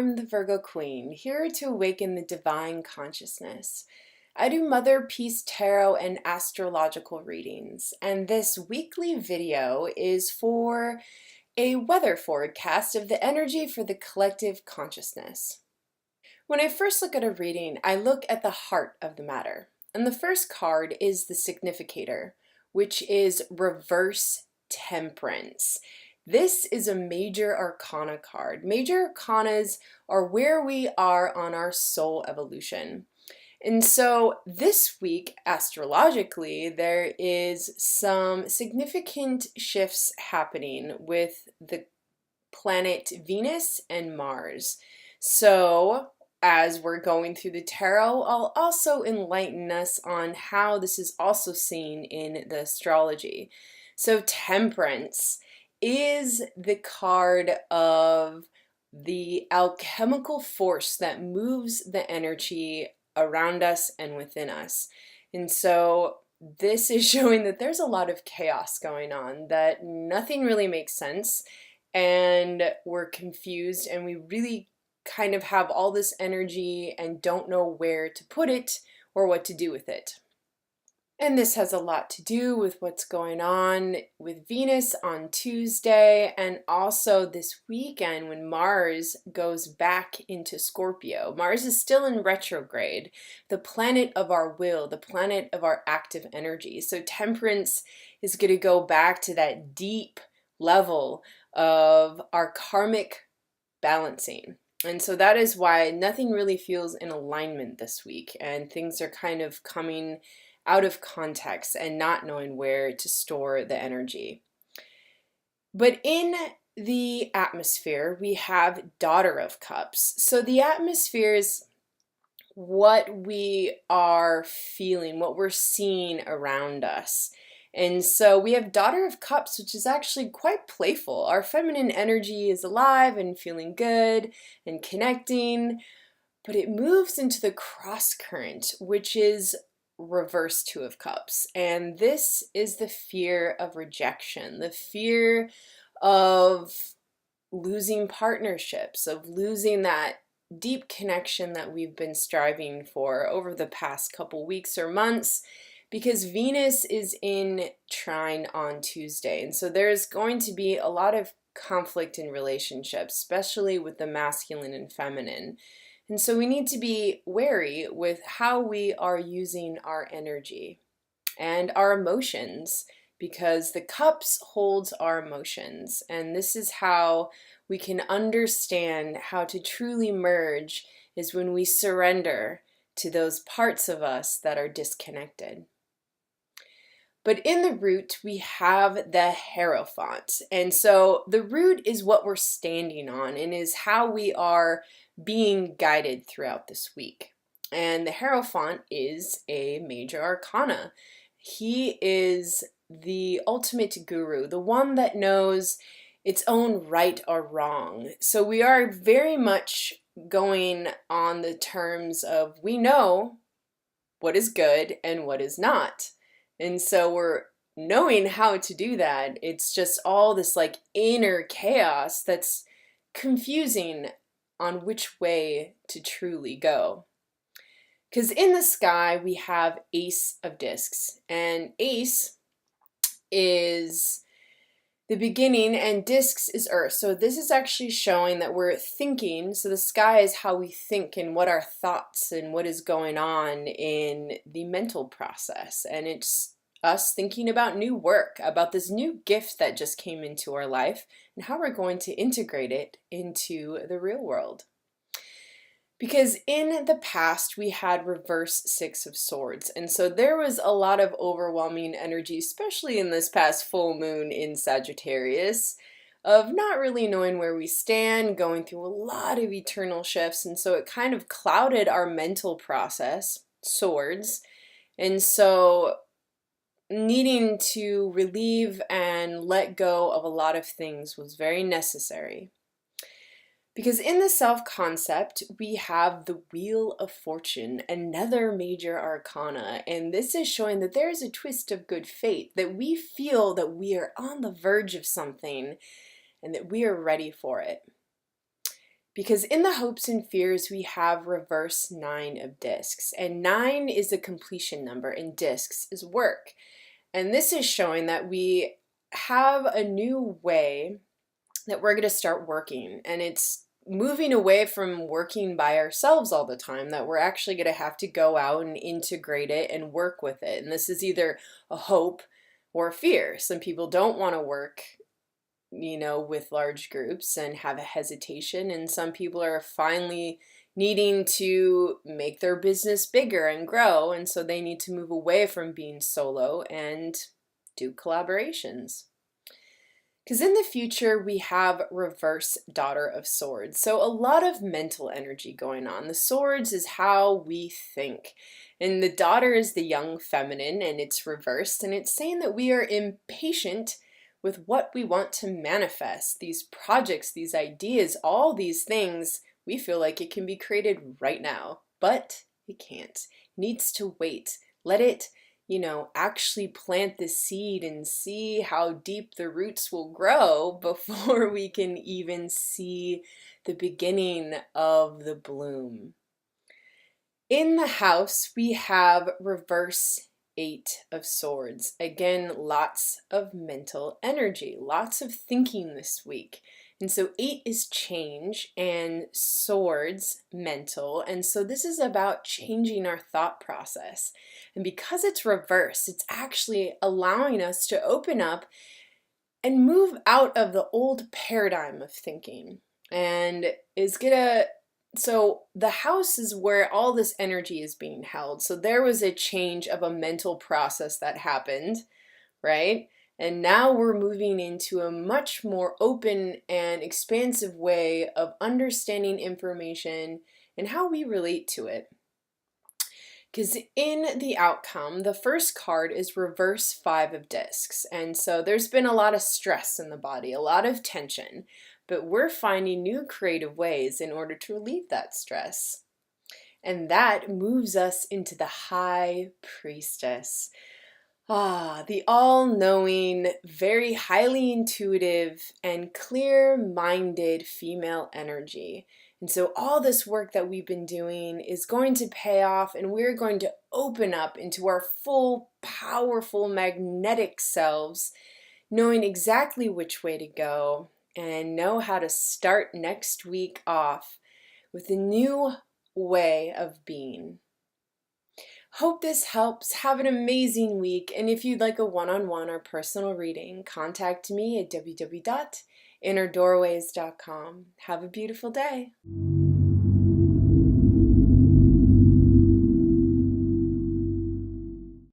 I'm the Virgo Queen, here to awaken the divine consciousness. I do Mother Peace Tarot and astrological readings, and this weekly video is for a weather forecast of the energy for the collective consciousness. When I first look at a reading, I look at the heart of the matter, and the first card is the significator, which is reverse temperance. This is a major arcana card. Major arcanas are where we are on our soul evolution. And so this week, astrologically, there is some significant shifts happening with the planet Venus and Mars. So as we're going through the tarot, I'll also enlighten us on how this is also seen in the astrology. So temperance is the card of the alchemical force that moves the energy around us and within us. And so this is showing that there's a lot of chaos going on, that nothing really makes sense, and we're confused, and we really kind of have all this energy and don't know where to put it or what to do with it. And this has a lot to do with what's going on with Venus on Tuesday, and also this weekend when Mars goes back into Scorpio. Mars is still in retrograde, the planet of our will, the planet of our active energy. So temperance is going to go back to that deep level of our karmic balancing. And so that is why nothing really feels in alignment this week, and things are kind of coming out of context and not knowing where to store the energy. But in the atmosphere, we have Daughter of Cups. So the atmosphere is what we are feeling, what we're seeing around us. And so we have Daughter of Cups, which is actually quite playful. Our feminine energy is alive and feeling good and connecting, but it moves into the cross current, which is reverse Two of Cups. And this is the fear of rejection, the fear of losing partnerships, of losing that deep connection that we've been striving for over the past couple weeks or months, because Venus is in trine on Tuesday. And so there's going to be a lot of conflict in relationships, especially with the masculine and feminine. And so we need to be wary with how we are using our energy and our emotions, because the cups holds our emotions. And this is how we can understand how to truly merge, is when we surrender to those parts of us that are disconnected. But in the root, we have the Hierophant. And so the root is what we're standing on and is how we are being guided throughout this week. And the Hierophant is a major arcana. He is the ultimate guru, the one that knows its own right or wrong. So we are very much going on the terms of, we know what is good and what is not. And so we're knowing how to do that. It's just all this like inner chaos that's confusing on which way to truly go. Because in the sky, we have Ace of Discs, and Ace is the beginning and discs is Earth. So this is actually showing that we're thinking. So the sky is how we think and what our thoughts and what is going on in the mental process. And it's us thinking about new work, about this new gift that just came into our life and how we're going to integrate it into the real world. Because in the past, we had reverse Six of Swords. And so there was a lot of overwhelming energy, especially in this past full moon in Sagittarius, of not really knowing where we stand, going through a lot of eternal shifts. And so it kind of clouded our mental process, swords. And so needing to relieve and let go of a lot of things was very necessary. Because in the self-concept, we have the Wheel of Fortune, another major arcana, and this is showing that there is a twist of good fate, that we feel that we are on the verge of something and that we are ready for it. Because in the hopes and fears, we have reverse 9 of discs. And 9 is a completion number, and discs is work. And this is showing that we have a new way that we're going to start working. And it's moving away from working by ourselves all the time, that we're actually going to have to go out and integrate it and work with it. And this is either a hope or a fear. Some people don't want to work, with large groups and have a hesitation, and some people are finally needing to make their business bigger and grow, and so they need to move away from being solo and do collaborations. Because in the future, we have reverse Daughter of Swords. So a lot of mental energy going on. The swords is how we think. And the daughter is the young feminine, and it's reversed. And it's saying that we are impatient with what we want to manifest. These projects, these ideas, all these things, we feel like it can be created right now. But it can't. It needs to wait. Let it actually plant the seed and see how deep the roots will grow before we can even see the beginning of the bloom. In the house, we have reverse 8 of Swords. Again, lots of mental energy, lots of thinking this week. And so 8 is change and swords, mental. And so this is about changing our thought process. And because it's reversed, it's actually allowing us to open up and move out of the old paradigm of thinking. And so the house is where all this energy is being held. So there was a change of a mental process that happened, right? And now we're moving into a much more open and expansive way of understanding information and how we relate to it. Because in the outcome, the first card is reverse 5 of discs. And so there's been a lot of stress in the body, a lot of tension, but we're finding new creative ways in order to relieve that stress. And that moves us into the High Priestess. The all-knowing, very highly intuitive, and clear-minded female energy. And so all this work that we've been doing is going to pay off, and we're going to open up into our full, powerful, magnetic selves, knowing exactly which way to go, and know how to start next week off with a new way of being. Hope this helps. Have an amazing week. And if you'd like a one-on-one or personal reading, contact me at www.innerdoorways.com. Have a beautiful day.